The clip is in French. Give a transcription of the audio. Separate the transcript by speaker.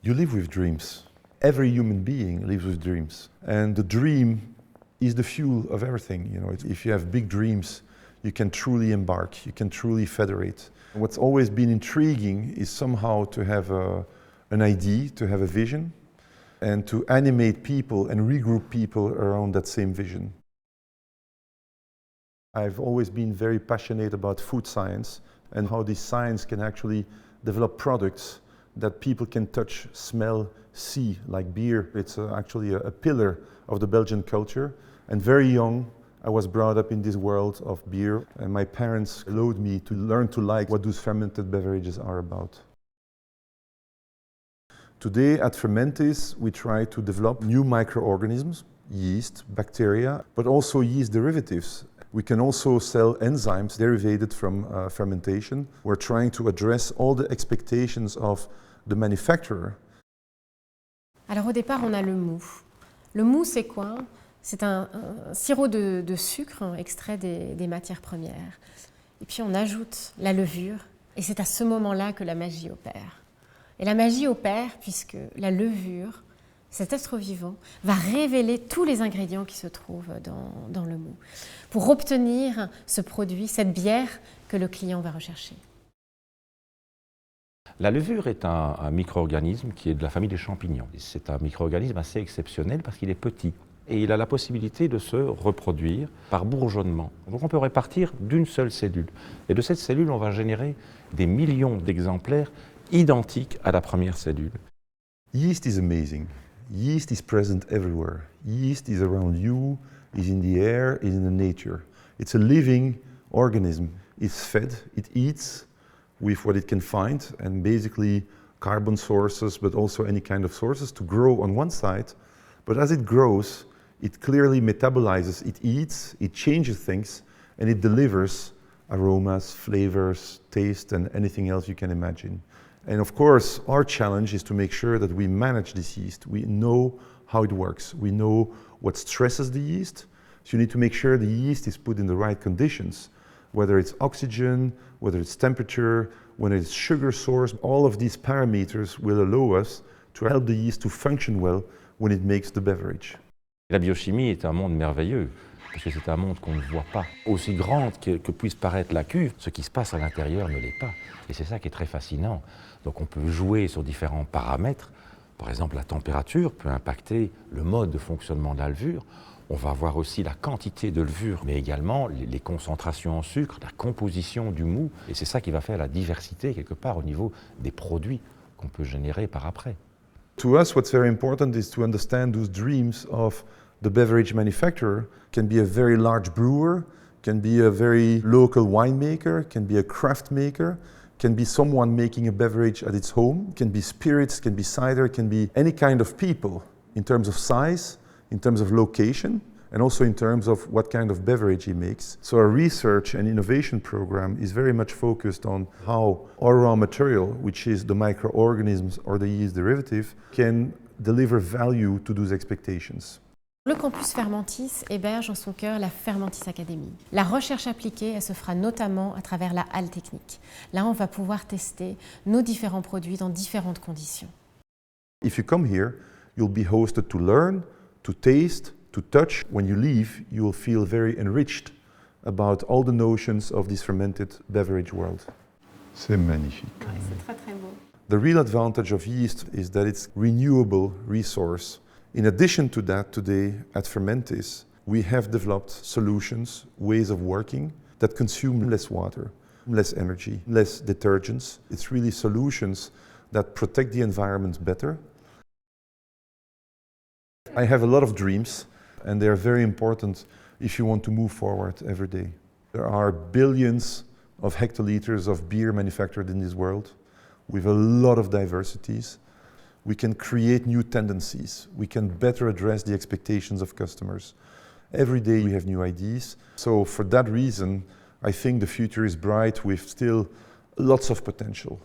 Speaker 1: You live with dreams. Every human being lives with dreams. And the dream is the fuel of everything. You know, if you have big dreams, you can truly embark, you can truly federate. What's always been intriguing is somehow to have an idea, to have a vision, and to animate people and regroup people around that same vision. I've always been very passionate about food science and how this science can actually develop products that people can touch, smell, see, like beer. It's actually a pillar of the Belgian culture. And very young, I was brought up in this world of beer, and my parents allowed me to learn to like what those fermented beverages are about. Today at Fermentis, we try to develop new microorganisms, yeast, bacteria, but also yeast derivatives. We can also sell enzymes derived from fermentation. We're trying to address all the expectations of the manufacturer.
Speaker 2: Alors au départ, on a le mou. Le mou, c'est quoi? C'est un sirop de sucre extrait des matières premières. Et puis on ajoute la levure, et c'est à ce moment-là que la magie opère. Et la magie opère puisque la levure, cet être vivant, va révéler tous les ingrédients qui se trouvent dans le mou pour obtenir ce produit, cette bière que le client va rechercher.
Speaker 3: La levure est un micro-organisme qui est de la famille des champignons. C'est un micro-organisme assez exceptionnel parce qu'il est petit et il a la possibilité de se reproduire par bourgeonnement. Donc on peut répartir d'une seule cellule. Et de cette cellule, on va générer des millions d'exemplaires identiques à la première cellule.
Speaker 1: Yeast is amazing. Yeast is present everywhere. Yeast is around you, is in the air, is in the nature. It's a living organism. It's fed, it eats with what it can find, and basically carbon sources, but also any kind of sources to grow on one side. But as it grows, it clearly metabolizes, it eats, it changes things, and it delivers aromas, flavors, taste, and anything else you can imagine. And of course, our challenge is to make sure that we manage this yeast. We know how it works. We know what stresses the yeast. So you need to make sure the yeast is put in the right conditions, whether it's oxygen, whether it's temperature, whether it's sugar source. All of these parameters will allow us to help the yeast to function well when it makes the beverage.
Speaker 3: La biochimie est un monde merveilleux, parce que c'est un monde qu'on ne voit pas. Aussi grande que puisse paraître la cuve, ce qui se passe à l'intérieur ne l'est pas. Et c'est ça qui est très fascinant. Donc on peut jouer sur différents paramètres. Par exemple, la température peut impacter le mode de fonctionnement de la levure. On va voir aussi la quantité de levure, mais également les concentrations en sucre, la composition du mou. Et c'est ça qui va faire la diversité, quelque part, au niveau des produits qu'on peut générer par après.
Speaker 1: To us, what's very important is to understand those dreams of the beverage manufacturer. Can be a very large brewer, can be a very local winemaker, can be a craft maker, can be someone making a beverage at its home, can be spirits, can be cider, can be any kind of people in terms of size, in terms of location, and also in terms of what kind of beverage he makes. So our research and innovation program is very much focused on how our raw material, which is the microorganisms or the yeast derivative, can deliver value to those expectations.
Speaker 2: Le campus Fermentis héberge en son cœur la Fermentis Academy. La recherche appliquée, elle se fera notamment à travers la halle technique. Là, on va pouvoir tester nos différents produits dans différentes conditions.
Speaker 1: If you come here, you'll be hosted to learn, to taste, to touch. When you leave, you will feel very enriched about all the notions of this fermented beverage world.
Speaker 4: C'est magnifique.
Speaker 2: Ouais, c'est très très beau.
Speaker 1: The real advantage of yeast is that it's a renewable resource. In addition to that, today at Fermentis, we have developed solutions, ways of working that consume less water, less energy, less detergents. It's really solutions that protect the environment better. I have a lot of dreams, and they are very important if you want to move forward every day. There are billions of hectoliters of beer manufactured in this world with a lot of diversities. We can create new tendencies. We can better address the expectations of customers. Every day we have new ideas. So for that reason, I think the future is bright with still lots of potential.